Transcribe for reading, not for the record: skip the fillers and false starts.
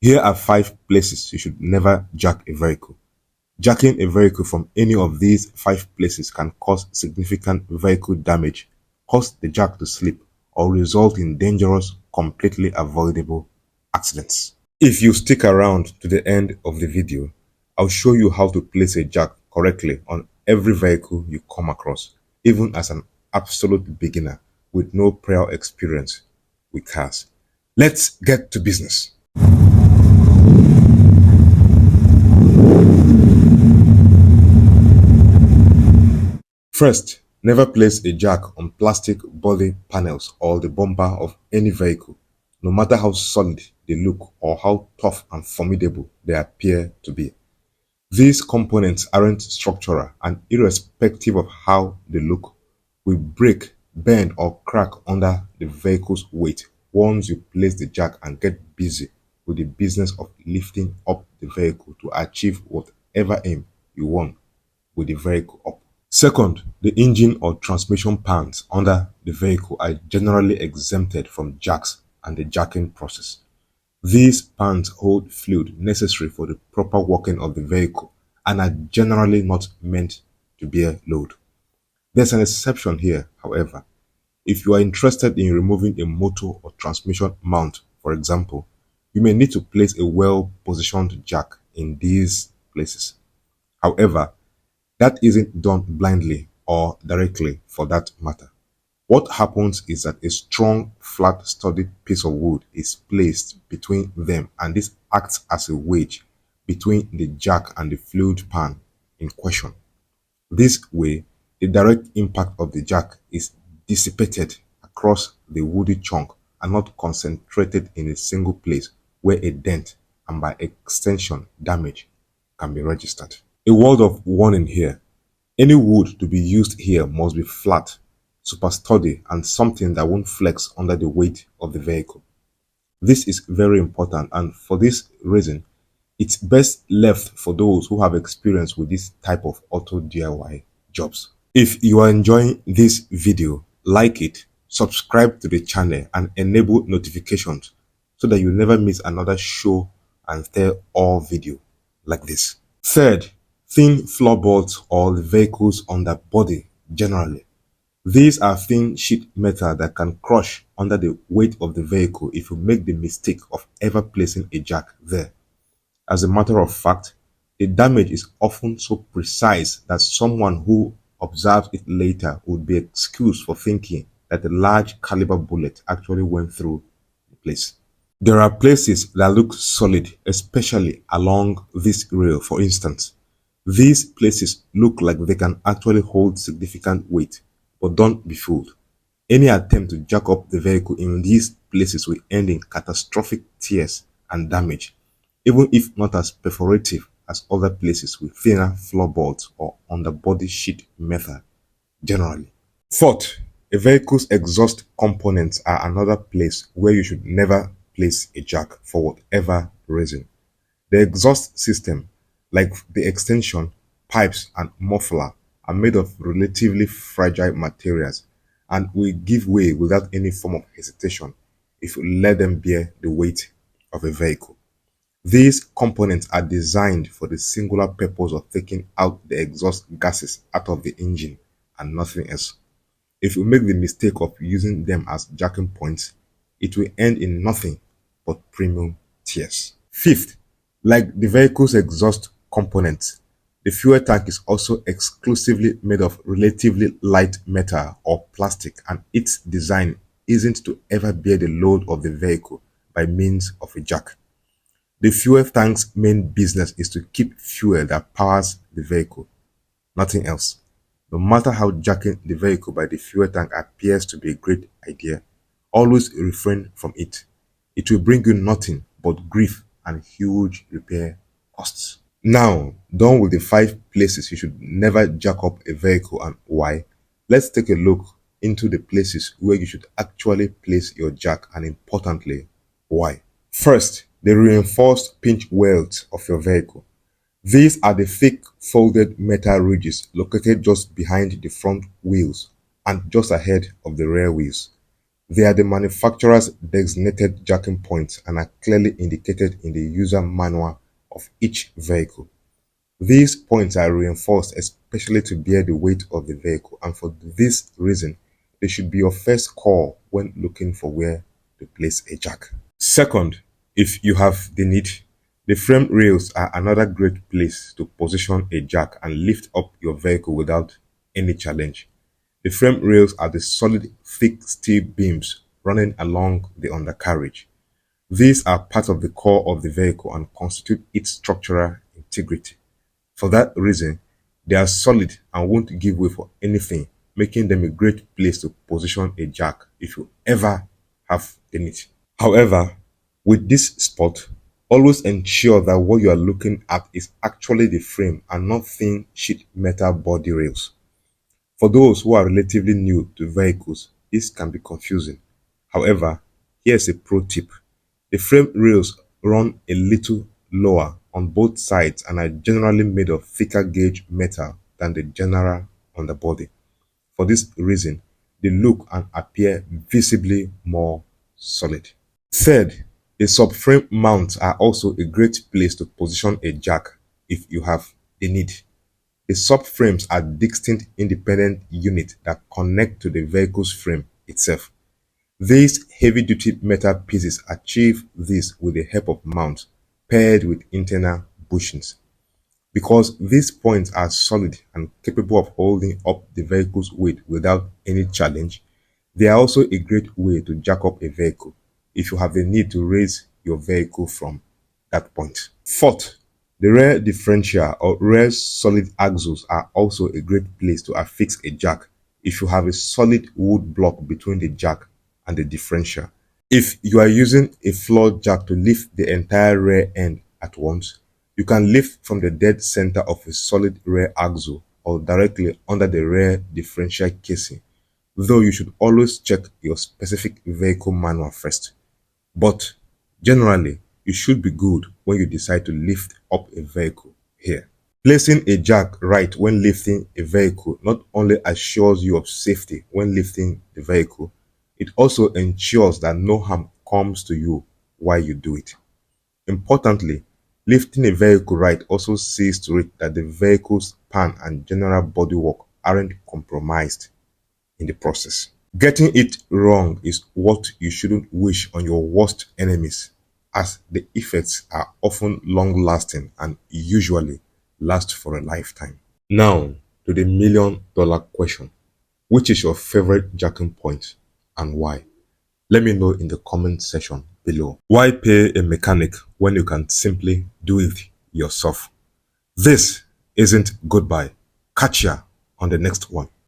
Here are 5 places you should never jack a vehicle. Jacking a vehicle from any of these 5 places can cause significant vehicle damage, cause the jack to slip, or result in dangerous, completely avoidable accidents. If you stick around to the end of the video, I'll show you how to place a jack correctly on every vehicle you come across, even as an absolute beginner with no prior experience with cars. Let's get to business. First, never place a jack on plastic body panels or the bumper of any vehicle, no matter how solid they look or how tough and formidable they appear to be. These components aren't structural, and irrespective of how they look, will break, bend or crack under the vehicle's weight once you place the jack and get busy with the business of lifting up the vehicle to achieve whatever aim you want with the vehicle up. Second, the engine or transmission pans under the vehicle are generally exempted from jacks and the jacking process. These pans hold fluid necessary for the proper working of the vehicle and are generally not meant to bear load. There's an exception here, however. If you are interested in removing a motor or transmission mount, for example, you may need to place a well-positioned jack in these places. However, that isn't done blindly or directly for that matter. What happens is that a strong, flat, sturdy piece of wood is placed between them, and this acts as a wedge between the jack and the fluid pan in question. This way, the direct impact of the jack is dissipated across the woody chunk and not concentrated in a single place where a dent and by extension damage can be registered. A word of warning here: any wood to be used here must be flat, super sturdy, and something that won't flex under the weight of the vehicle. This is very important, and for this reason, it's best left for those who have experience with this type of auto DIY jobs. If you are enjoying this video, like it, subscribe to the channel, and enable notifications so that you never miss another show and tell all video like this. Third, thin floorboards or the vehicle's underbody generally. These are thin sheet metal that can crush under the weight of the vehicle if you make the mistake of ever placing a jack there. As a matter of fact, the damage is often so precise that someone who observes it later would be excused for thinking that a large caliber bullet actually went through the place. There are places that look solid, especially along this rail, for instance. These places look like they can actually hold significant weight, but don't be fooled. Any attempt to jack up the vehicle in these places will end in catastrophic tears and damage, even if not as perforative as other places with thinner floorboards or underbody sheet metal generally. Fourth, a vehicle's exhaust components are another place where you should never place a jack for whatever reason. The exhaust system, like the extension, pipes, and muffler, are made of relatively fragile materials and will give way without any form of hesitation if you let them bear the weight of a vehicle. These components are designed for the singular purpose of taking out the exhaust gases out of the engine and nothing else. If you make the mistake of using them as jacking points, it will end in nothing but premium tears. Fifth, like the vehicle's exhaust components, the fuel tank is also exclusively made of relatively light metal or plastic, and its design isn't to ever bear the load of the vehicle by means of a jack. The fuel tank's main business is to keep fuel that powers the vehicle, nothing else. No matter how jacking the vehicle by the fuel tank appears to be a great idea, always refrain from it. It will bring you nothing but grief and huge repair costs. Now, done with the 5 places you should never jack up a vehicle and why, let's take a look into the places where you should actually place your jack, and importantly, why. First, the reinforced pinch welds of your vehicle. These are the thick folded metal ridges located just behind the front wheels and just ahead of the rear wheels. They are the manufacturer's designated jacking points and are clearly indicated in the user manual of each vehicle. These points are reinforced especially to bear the weight of the vehicle, and for this reason, they should be your first call when looking for where to place a jack. Second, if you have the need, the frame rails are another great place to position a jack and lift up your vehicle without any challenge. The frame rails are the solid, thick steel beams running along the undercarriage. These are part of the core of the vehicle and constitute its structural integrity. For that reason, they are solid and won't give way for anything, making them a great place to position a jack if you ever have the need. However, with this spot, always ensure that what you are looking at is actually the frame and not thin sheet metal body rails. For those who are relatively new to vehicles, this can be confusing. However, here's a pro tip. The frame rails run a little lower on both sides and are generally made of thicker gauge metal than the general underbody. For this reason, they look and appear visibly more solid. Third, the subframe mounts are also a great place to position a jack if you have the need. The subframes are distinct independent units that connect to the vehicle's frame itself. These heavy-duty metal pieces achieve this with the help of mounts paired with internal bushings. Because these points are solid and capable of holding up the vehicle's weight without any challenge, they are also a great way to jack up a vehicle if you have the need to raise your vehicle from that point. Fourth, the rear differential or rear solid axles are also a great place to affix a jack if you have a solid wood block between the jack and the differential. If you are using a floor jack to lift the entire rear end at once, you can lift from the dead center of a solid rear axle or directly under the rear differential casing, though you should always check your specific vehicle manual first. But generally, you should be good when you decide to lift up a vehicle here. Placing a jack right when lifting a vehicle not only assures you of safety when lifting the vehicle, it also ensures that no harm comes to you while you do it. Importantly, lifting a vehicle right also sees to it that the vehicle's span and general bodywork aren't compromised in the process. Getting it wrong is what you shouldn't wish on your worst enemies, as the effects are often long-lasting and usually last for a lifetime. Now, to the million-dollar question. Which is your favorite jacking point and why? Let me know in the comment section below. Why pay a mechanic when you can simply do it yourself? This isn't goodbye. Catch ya on the next one.